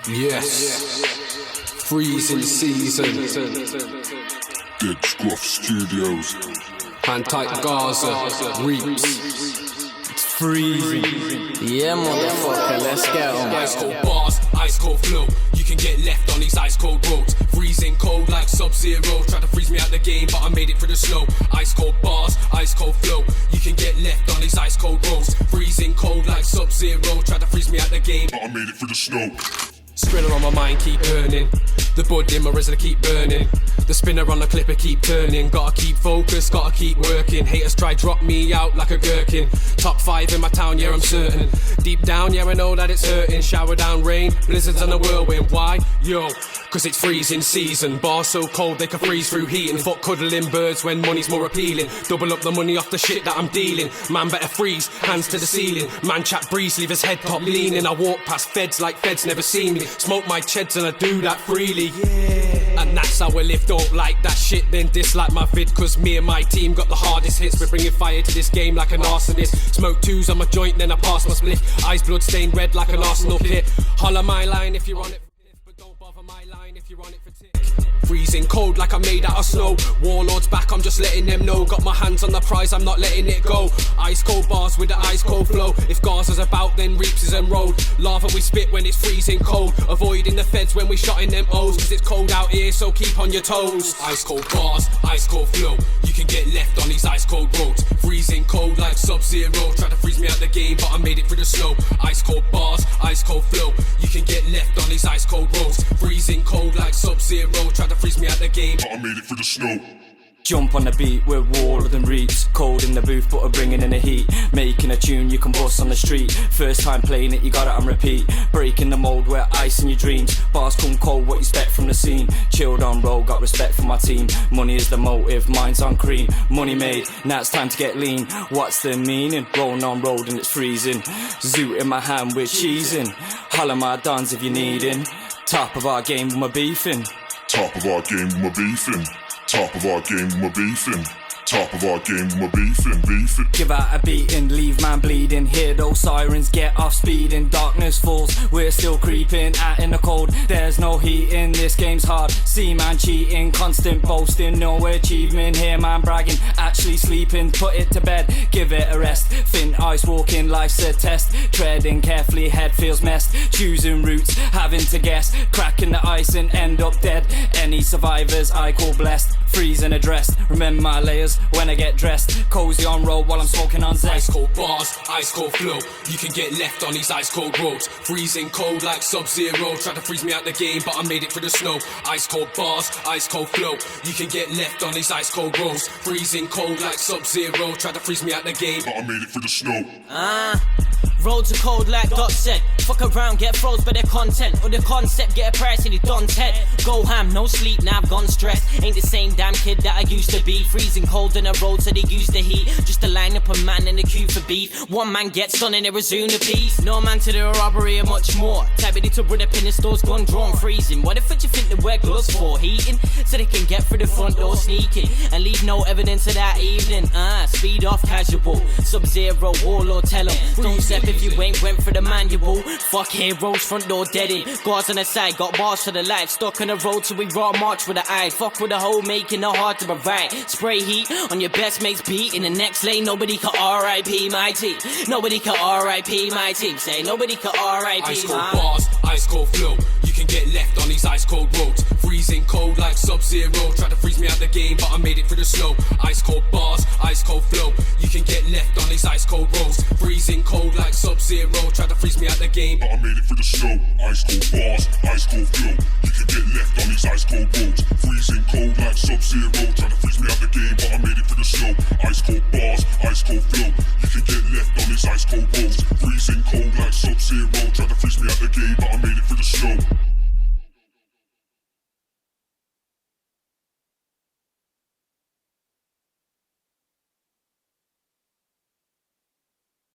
Yes, freezing season. Dead Scruff Studios. Hand tight Garza, Reapz. It's freezing. Yeah, motherfucker, let's get on. Ice cold bars, ice cold flow. You can get left on these ice cold roads. Freezing cold like Sub-Zero. Tried to freeze me out the game, but I made it through the snow. Ice cold bars, ice cold flow. You can get left on these ice cold roads. Freezing cold like Sub-Zero. Tried to freeze me out the game, but I made it through the snow. Sprinter on my mind keep burning. The bud in my resin keep burning. The spinner on the clipper keep turning. Gotta keep focused, gotta keep working. Haters try drop me out like a gherkin. Top 5 in my town, yeah I'm certain. Deep down, yeah I know that it's hurting. Shower down rain, blizzards and a whirlwind. Why? Yo, cause it's freezing season. Bars so cold they can freeze through heat. And fuck cuddling birds when money's more appealing. Double up the money off the shit that I'm dealing. Man better freeze, hands to the ceiling. Man chat breeze, leave his head top leaning. I walk past feds like feds never seen me. Smoke my cheds and I do that freely, yeah. And that's how I live, don't like that shit, then dislike my vid. Cause me and my team got the hardest hits. We're bringing fire to this game like an arsonist. Smoke twos on my joint, then I pass my split. Eyes blood stained red like an Arsenal pit. Holler my line if you're on it, but don't bother my line if you're on it for tick. Freezing cold like I'm made out of snow. Warlord's back, I'm just letting them know. Got my hands on the prize, I'm not letting it go. Ice cold bars with the ice cold flow. If Garza's about, then Reapz is en road. Lava we spit when it's freezing cold. Avoiding the feds when we shotting them O's. Cause it's cold out here, so keep on your toes. Ice cold bars, ice cold flow. You can get left on these ice cold roads. Freezing cold like Sub-Zero. Tried to freeze me out the game, but I made it through the snow. Ice cold bars, ice cold flow. You can get left on these ice cold roads. Freezing cold like Sub-Zero. Tried to freeze me out the game, but I made it through the snow. Jump on the beat with Warlord and Reapz. Cold in the booth, but we're bringing in the heat. Making a tune you can bust on the street. First time playing it, you got it on repeat. Breaking the mold, we're ice in your dreams. Bars come cold, what you expect from the scene. Chilled on roll, got respect for my team. Money is the motive, mine's on cream. Money made, now it's time to get lean. What's the meaning? Rolling on road and it's freezing. Zoot in my hand, we're cheesing. Holler my dons if you're needing. Top of our game, we're beefing. Top of our game, we're beefing. Top of our game, we're beefing. Top of our game, we're beefing. Give out a beating, leave man bleeding. Hear those sirens, get off speeding. Darkness falls, we're still creeping. Out in the cold, there's no heating. This game's hard, see man cheating. Constant boasting, no achievement. Hear man bragging, actually sleeping. Put it to bed, give it a rest. Thin ice walking, life's a test. Treading carefully, head feels messed. Choosing routes, having to guess. Cracking the ice and end up dead. Any survivors I call blessed. Freezing a dress, remember my layers when I get dressed. Cozy on road while I'm smoking on Zest. Ice cold bars, ice cold flow. You can get left on these ice cold roads. Freezing cold like Sub-Zero. Tried to freeze me out the game, but I made it through the snow. Ice cold bars, ice cold flow. You can get left on these ice cold roads. Freezing cold like Sub-Zero. Tried to freeze me out the game, but I made it through the snow. Roads are cold like Doc said. Fuck around, get froze by their content. Or the concept, get a price in your Don's head. Go ham, no sleep, now I've gone stressed. Ain't the same damn kid that I used to be. Freezing cold in the road, so they use the heat. Just to line up a man in the queue for beef. One man gets done and they resume the peace. No man to the robbery and much more. Type it to run up in the stores, gun drawn, freezing. What the fuck you think they wear gloves for? Heating, so they can get through the front door sneaking. And leave no evidence of that evening. Speed off casual. Sub-Zero, Warlord, tell 'em. Don't step if you ain't went for the manual. Fuck heroes, front door dead in. Guards on the side, got bars for the life. Stuck on the road so we raw march with the eye. Fuck with the hole, making it hard to provide. Spray heat on your best mate's beat. In the next lane, nobody can R.I.P. my team. Nobody can R.I.P. my team. Say nobody can R.I.P. Ice cold bars, ice cold flow. You can get left on these ice cold roads. Freezing cold like Sub-Zero. Tried to freeze me out the game, but I made it through the snow. Ice cold bars, ice cold flow. You can get left on these ice cold roads. Freezing cold like Sub-Zero. Tried to freeze me out the game, but I made it through the snow. Ice cold bars, ice cold flow. You can get left on these ice cold roads. Freezing cold like Sub-Zero. Tried to freeze me out the game, but I made it through the snow. Ice cold bars, ice cold flow. You can get left on these ice cold roads. Freezing cold like Sub-Zero. Tried to freeze me out the game, but I made it through the snow.